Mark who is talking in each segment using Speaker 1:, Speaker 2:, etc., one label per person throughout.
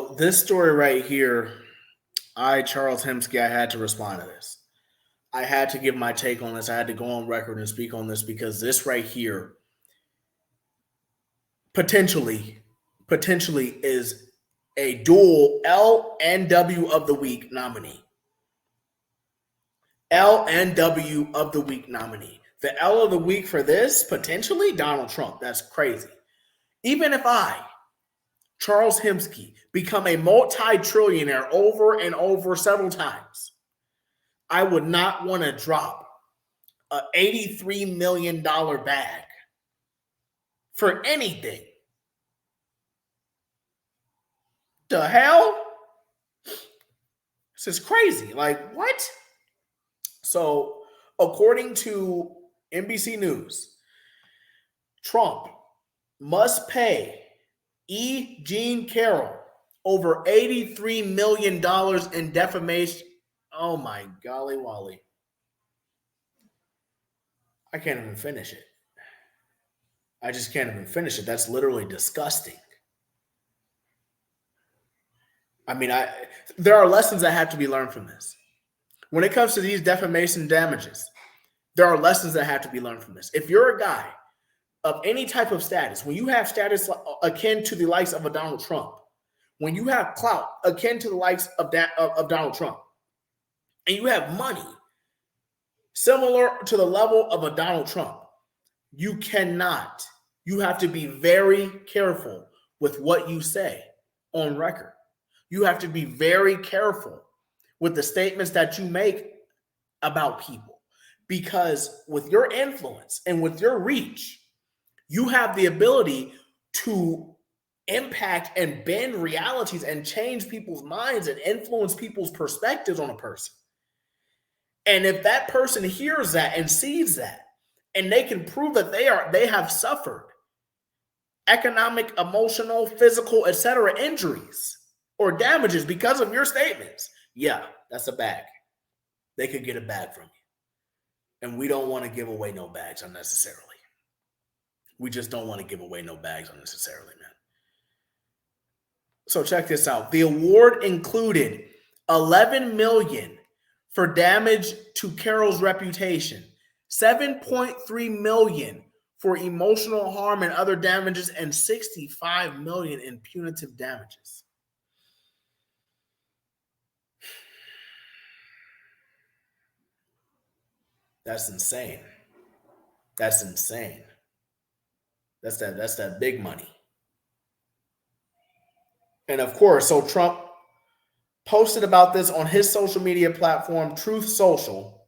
Speaker 1: So this story right here, Charles Himski, I had to respond to this. I had to give my take on this. I had to go on record and speak on this because this right here potentially is a dual L and W of the week nominee. L and W of the week nominee. The L of the week for this, potentially Donald Trump. That's crazy. Even if I, Charles Himski, become a multi-trillionaire over and over several times, I would not want to drop an $83 million bag for anything. The hell? This is crazy. Like, what? So, according to NBC News, Trump must pay E. Jean Carroll over $83 million in defamation. Oh my golly Wally. I can't even finish it. I just can't even finish it. That's literally disgusting. I mean, there are lessons that have to be learned from this. When it comes to these defamation damages, there are lessons that have to be learned from this. If you're a guy of any type of status, when you have status akin to the likes of a Donald Trump, when you have clout akin to the likes of Donald Trump, and you have money similar to the level of a Donald Trump, you have to be very careful with what you say on record. You have to be very careful with the statements that you make about people, because with your influence and with your reach, you have the ability to impact and bend realities and change people's minds and influence people's perspectives on a person. And if that person hears that and sees that, and they can prove that they have suffered economic, emotional, physical, etc. injuries or damages because of your statements, yeah, that's a bag. They could get a bag from you. And we don't want to give away no bags unnecessarily. We just don't want to give away no bags unnecessarily, man. So check this out. The award included $11 million for damage to Carroll's reputation, $7.3 million for emotional harm and other damages, and $65 million in punitive damages. That's insane. That's insane. That's that big money. And of course, so Trump posted about this on his social media platform, Truth Social,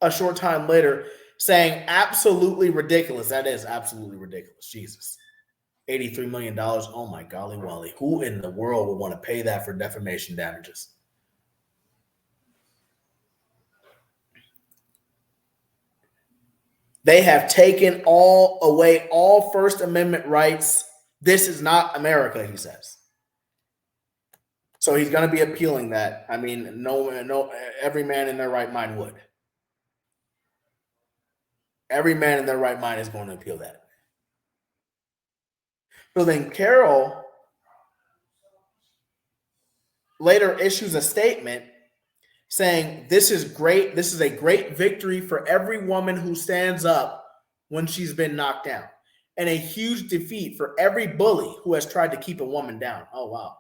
Speaker 1: a short time later, saying absolutely ridiculous. That is absolutely ridiculous. Jesus. $83 million. Oh my golly Wally. Who in the world would want to pay that for defamation damages? They have taken away all First Amendment rights. This is not America, he says. So he's going to be appealing that. I mean, no, every man in their right mind would. Every man in their right mind is going to appeal that. So then Carroll later issues a statement saying, this is great. This is a great victory for every woman who stands up when she's been knocked down, and a huge defeat for every bully who has tried to keep a woman down. Oh, wow.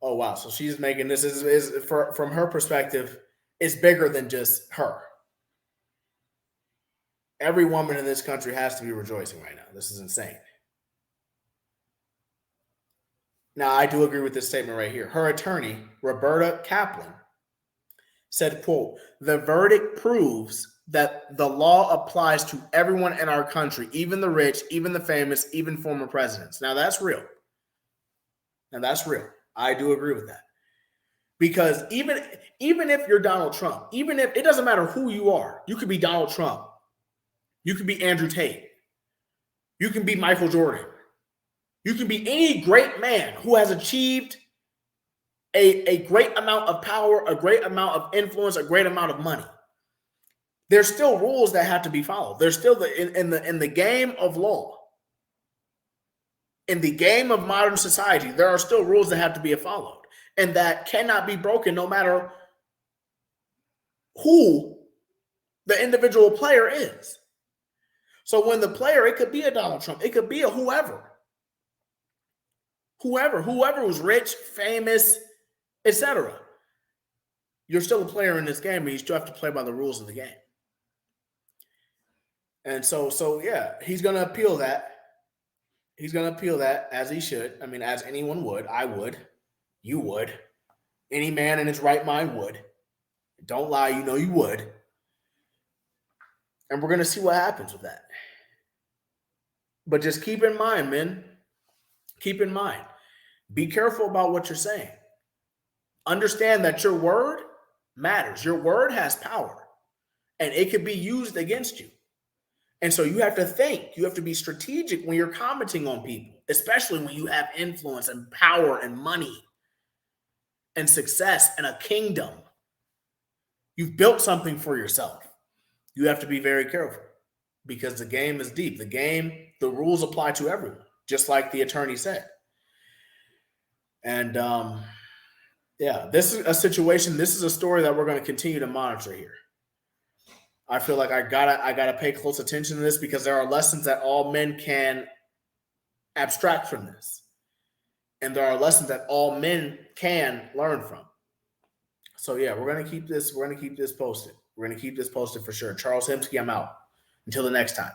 Speaker 1: Oh, wow. So she's making this is from her perspective, it's bigger than just her. Every woman in this country has to be rejoicing right now. This is insane. Now, I do agree with this statement right here. Her attorney, Roberta Kaplan, said, quote, "The verdict proves that the law applies to everyone in our country, even the rich, even the famous, even former presidents." Now, that's real. I do agree with that. Because even if you're Donald Trump, even if it doesn't matter who you are, you could be Donald Trump. You could be Andrew Tate. You can be Michael Jordan. You can be any great man who has achieved a great amount of power, a great amount of influence, a great amount of money. There's still rules that have to be followed. There's still in the game of law. In the game of modern society, there are still rules that have to be followed and that cannot be broken no matter who the individual player is. So when the player, it could be a Donald Trump, it could be a whoever who's rich, famous, etc. You're still a player in this game, and you still have to play by the rules of the game. And so yeah, he's going to appeal that. He's going to appeal that, as he should. I mean, as anyone would. I would. You would. Any man in his right mind would. Don't lie, you know you would. And we're going to see what happens with that. But just keep in mind, men. Keep in mind. Be careful about what you're saying. Understand that your word matters. Your word has power. And it could be used against you. And so you have to think, you have to be strategic when you're commenting on people, especially when you have influence and power and money and success and a kingdom. You've built something for yourself. You have to be very careful because the game is deep. The rules apply to everyone, just like the attorney said. And yeah, this is a situation. This is a story that we're going to continue to monitor here. I feel like I gotta pay close attention to this because there are lessons that all men can abstract from this. And there are lessons that all men can learn from. So yeah, we're gonna keep this posted. We're gonna keep this posted for sure. Charles Himski, I'm out. Until the next time.